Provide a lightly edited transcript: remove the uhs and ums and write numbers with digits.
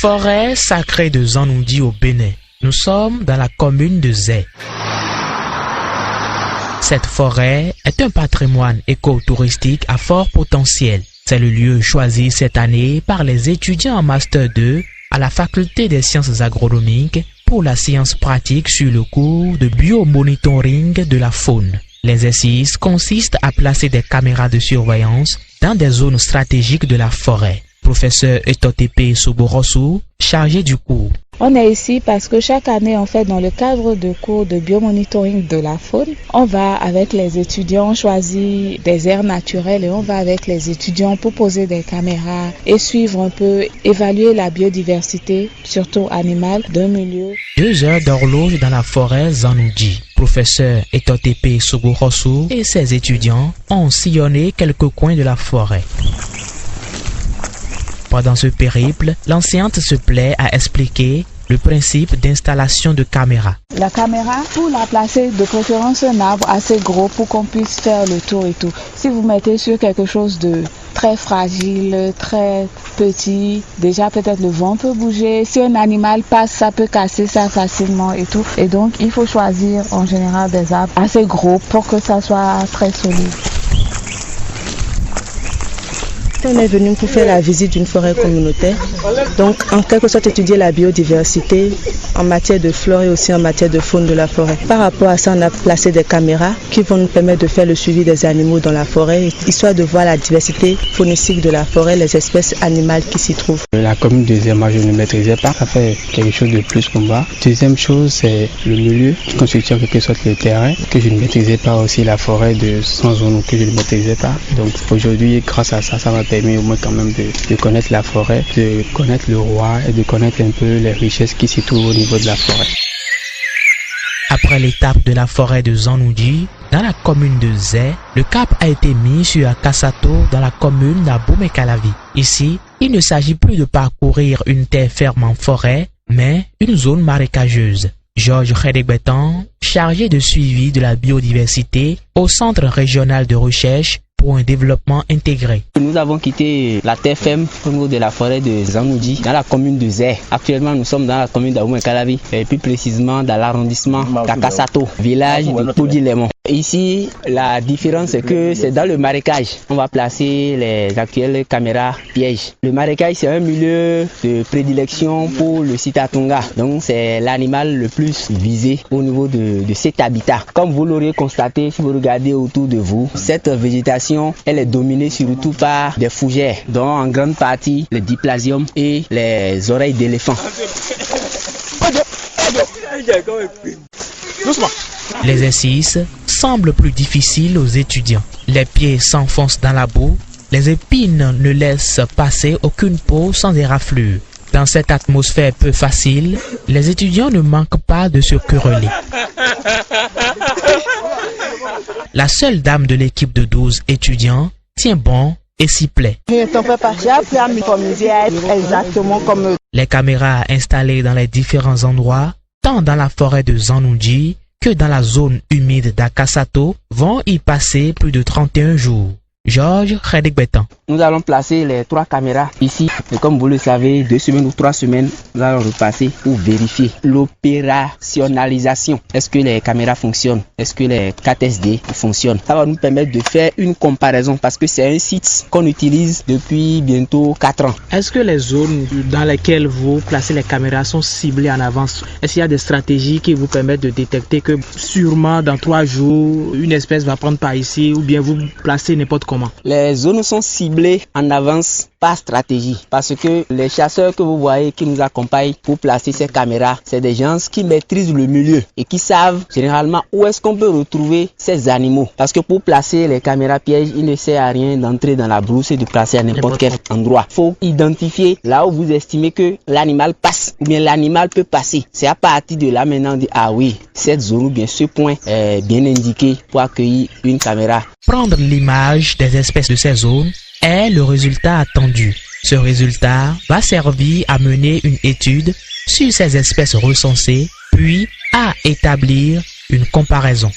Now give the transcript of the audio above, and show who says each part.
Speaker 1: Forêt sacrée de Zanoudi au Bénin. Nous sommes dans la commune de Zé. Cette forêt est un patrimoine écotouristique à fort potentiel. C'est le lieu choisi cette année par les étudiants en Master 2 à la Faculté des sciences agronomiques pour la science pratique sur le cours de biomonitoring de la faune. L'exercice consiste à placer des caméras de surveillance dans des zones stratégiques de la forêt. Professeur Etotepe Soborosu, chargé du cours.
Speaker 2: On est ici parce que chaque année, en fait, dans le cadre de cours de biomonitoring de la faune, on va avec les étudiants choisir des aires naturelles et on va avec les étudiants pour poser des caméras et suivre un peu, évaluer la biodiversité, surtout animale, d'un milieu.
Speaker 1: 2 heures d'horloge dans la forêt Zanoudi. Professeur Etotepe Soborosu et ses étudiants ont sillonné quelques coins de la forêt. Pendant ce périple, l'enseignante se plaît à expliquer le principe d'installation de caméras.
Speaker 2: La caméra, pour la placer de préférence un arbre assez gros pour qu'on puisse faire le tour et tout. Si vous mettez sur quelque chose de très fragile, très petit, déjà peut-être le vent peut bouger. Si un animal passe, ça peut casser ça facilement et tout. Et donc, il faut choisir en général des arbres assez gros pour que ça soit très solide.
Speaker 3: On est venu pour faire la visite d'une forêt communautaire, donc en quelque sorte étudier la biodiversité en matière de flore et aussi en matière de faune de la forêt. Par rapport à ça, on a placé des caméras qui vont nous permettre de faire le suivi des animaux dans la forêt, histoire de voir la diversité faunistique de la forêt, les espèces animales qui s'y trouvent.
Speaker 4: La commune de Zé, moi je ne maîtrisais pas, ça fait quelque chose de plus pour moi. Deuxième chose, c'est le milieu qui constitue en quelque sorte le terrain, que je ne maîtrisais pas, aussi la forêt de 100 zones que je ne maîtrisais pas. Donc aujourd'hui, grâce à ça, ça m'a permis au moins quand même de connaître la forêt, de connaître le roi et de connaître un peu les richesses qui s'y trouvent au niveau de la forêt.
Speaker 1: Après l'étape de la forêt de Zanoudi, dans la commune de Zé, le cap a été mis sur Akassato dans la commune d'Abomey-Calavi. Ici, il ne s'agit plus de parcourir une terre ferme en forêt, mais une zone marécageuse. Georges Redegbetan, chargé de suivi de la biodiversité au Centre régional de recherche pour un développement intégré.
Speaker 5: Nous avons quitté la terre ferme au niveau de la forêt de Zanoudi dans la commune de Zé. Actuellement, nous sommes dans la commune d'Abomey-Calavi et plus précisément dans l'arrondissement d'Akassato, village de Podi-Lemon. Ici, la différence c'est que c'est dans le marécage. On va placer les actuelles caméras pièges. Le marécage, c'est un milieu de prédilection pour le citatunga. Donc, c'est l'animal le plus visé au niveau de cet habitat. Comme vous l'aurez constaté, si vous regardez autour de vous, cette végétation, elle est dominée surtout par des fougères, dont en grande partie le diplasium et les oreilles d'éléphant.
Speaker 1: L'exercice semble plus difficile aux étudiants. Les pieds s'enfoncent dans la boue, les épines ne laissent passer aucune peau sans éraflure. Dans cette atmosphère peu facile, les étudiants ne manquent pas de se quereller. La seule dame de l'équipe de 12 étudiants tient bon et s'y plaît.
Speaker 3: Exactement comme eux.
Speaker 1: Les caméras installées dans les différents endroits, tant dans la forêt de Zanoudi que dans la zone humide d'Akassato, vont y passer plus de 31 jours. Georges Redegbetan.
Speaker 5: Nous allons placer les 3 caméras ici. Et comme vous le savez, 2 semaines ou 3 semaines, nous allons repasser pour vérifier l'opérationnalisation. Est-ce que les caméras fonctionnent? Est-ce que les 4 SD fonctionnent? Ça va nous permettre de faire une comparaison parce que c'est un site qu'on utilise depuis bientôt 4 ans.
Speaker 6: Est-ce que les zones dans lesquelles vous placez les caméras sont ciblées en avance? Est-ce qu'il y a des stratégies qui vous permettent de détecter que sûrement dans 3 jours, une espèce va prendre par ici ou bien vous placez n'importe comment?
Speaker 5: Les zones sont ciblées en avance par stratégie parce que les chasseurs que vous voyez qui nous accompagnent pour placer ces caméras, c'est des gens qui maîtrisent le milieu et qui savent généralement où est-ce qu'on peut retrouver ces animaux. Parce que pour placer les caméras pièges, il ne sert à rien d'entrer dans la brousse et de placer à n'importe quel endroit. Il faut identifier là où vous estimez que l'animal passe ou bien l'animal peut passer. C'est à partir de là maintenant de ah oui, cette zone ou bien ce point est bien indiqué pour accueillir une caméra.
Speaker 1: Prendre l'image des espèces de ces zones est le résultat attendu. Ce résultat va servir à mener une étude sur ces espèces recensées, puis à établir une comparaison.